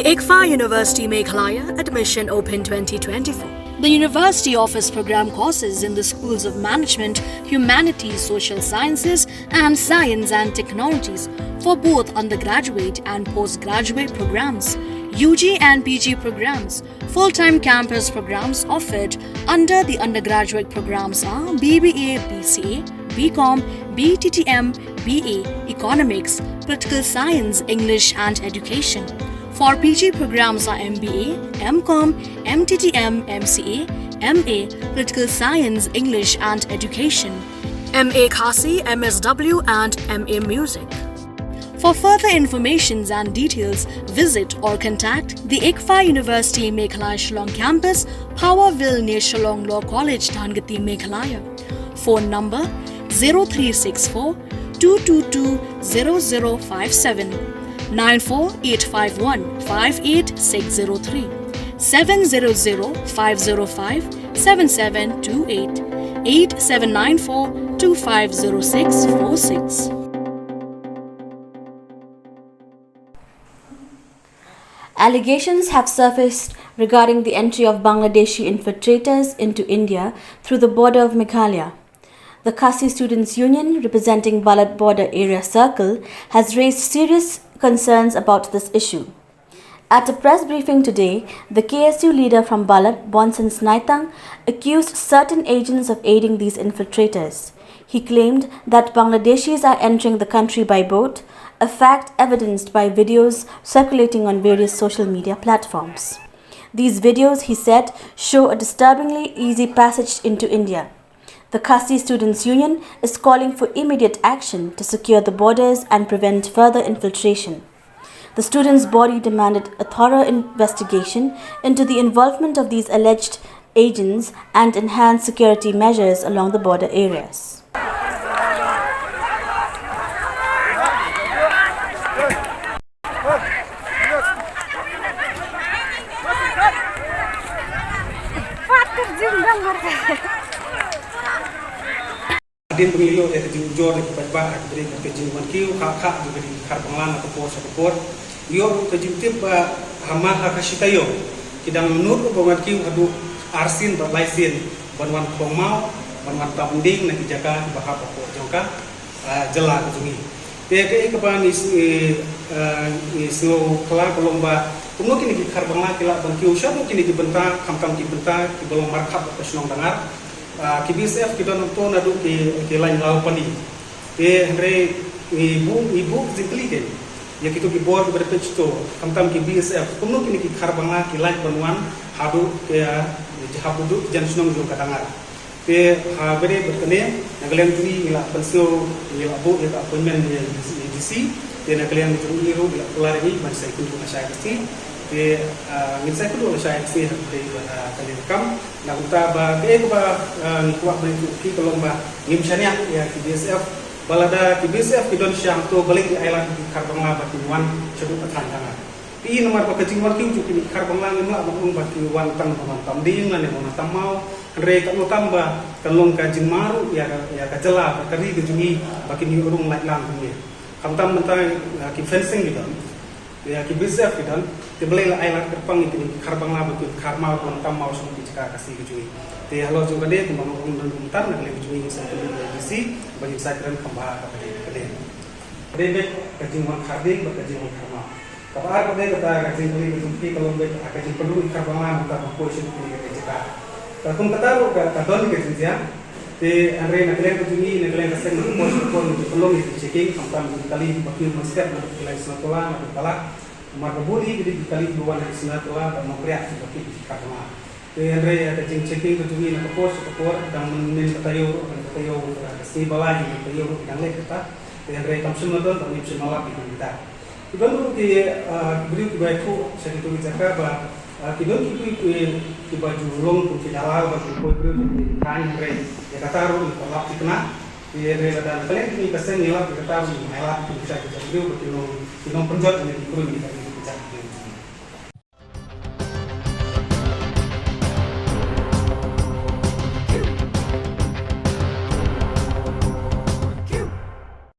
The ICFA University Meghalaya admission open 2024. The university offers program courses in the schools of management, humanities, social sciences and science and technologies for both undergraduate and postgraduate programs, UG and PG programs. Full-time campus programs offered under the undergraduate programs are BBA, BCA, BCom, BTTM, BA, Economics, Political Science, English and Education. For PG programs are MBA, MCom, MTTM, MCA, MA, Political Science, English and Education, MA Khasi, MSW and MA Music. For further information and details, visit or contact the ICFA University Meghalaya Shillong Campus, Powerville near Shillong Law College, Dhangati, Meghalaya. Phone number 0364 222 0057, 94851 58603, 700-505-7728, 8794-250646. Allegations have surfaced regarding the entry of Bangladeshi infiltrators into India through the border of Meghalaya. The Khasi Students Union, representing Balat Border Area Circle, has raised serious concerns about this issue. At a press briefing today, the KSU leader from Balat, Bonsan Snaitang, accused certain agents of aiding these infiltrators. He claimed that Bangladeshis are entering the country by boat, a fact evidenced by videos circulating on various social media platforms. These videos, he said, show a disturbingly easy passage into India. The Khasi Students Union is calling for immediate action to secure the borders and prevent further infiltration. The students' body demanded a thorough investigation into the involvement of these alleged agents and enhanced security measures along the border areas. Din pemilu yang jujur di kepada beri kejujuran kiu hak juga di karbangan atau pos. Yo kejutip hama Khasi tayo kidang menurut bangan kiu adu arsin berlaisin banwan komau banwan tamding nak jaga bahap apa jangka jela kejungi. Te kepan isu kelar pelomba umno kini di karbangan kila ban kiu sya mungkin di bentar kam di bentar di belum markap atau senong dengar. KBSF kita nonton adu ke lain lau pani. Andre ibu zikli kan. Ya kita kibor kepada pecto. Kamtam KBSF. Kumno kini karbanga ke lain banuan hadu ke jahabudu jan sunong jo kadangar. Bere berkene nagalian tuni ila pensio ila bu ila appointment di DC. Nagalian tuni ru ila pelari ban sai kuntu masyarakat kecil. Saya kedua saya sih dari kali rekam nak kita bagi kita kuat beri kelomba misalnya ya KBSF balada KBSF kita siang tu balik di island di Karbangla batiwan ceduk tantangan. Pi nomor pekerjaan kiu juga di Karbangla ni mak bung batiwan tang tamding nan yang tamau rei kamu tambah kalong kajin maru ya kajela kari kejungi bagi ni urung lang ni. Kamtam mentai ki fencing gitu. Ya KBSF gitu. Tebelai island terpang itu Karbangla betul karma pun tamau semua dicakap kasih kejui. Te halo juga deh kembang urung dan bentar nak lagi kejui sampai di bagi saya keren kembang kembali. Debek kejuan kardik berkejuan karma. Kabar pada kata kajin beli berjumpi kalau baik kajin perlu Karbangla bentar posisi itu dicakap. Kalau kata lu kadon kajin dia. Te andre nak lagi kejui nak lagi kasih posisi itu perlu itu checking sampai kali bagi masker nak lagi senatola nak kepala. Marbudi jadi dikali dua dari sana telah dan mengkreat seperti karena. Andre ada checking kejungi nak pos dan menin ketayo si balai ketayo yang lain kita. Andre kamsun nonton dan nimsun malak itu kita. Kita dulu beri kebaiku saya itu bicara bah kita itu baju long pun tidak lalu baju baju di kain Andre ya kata ru kalau kena Andre dan kalian ini kesan nilai kita tahu nilai itu bisa kita beri kita penjat ini kurang kita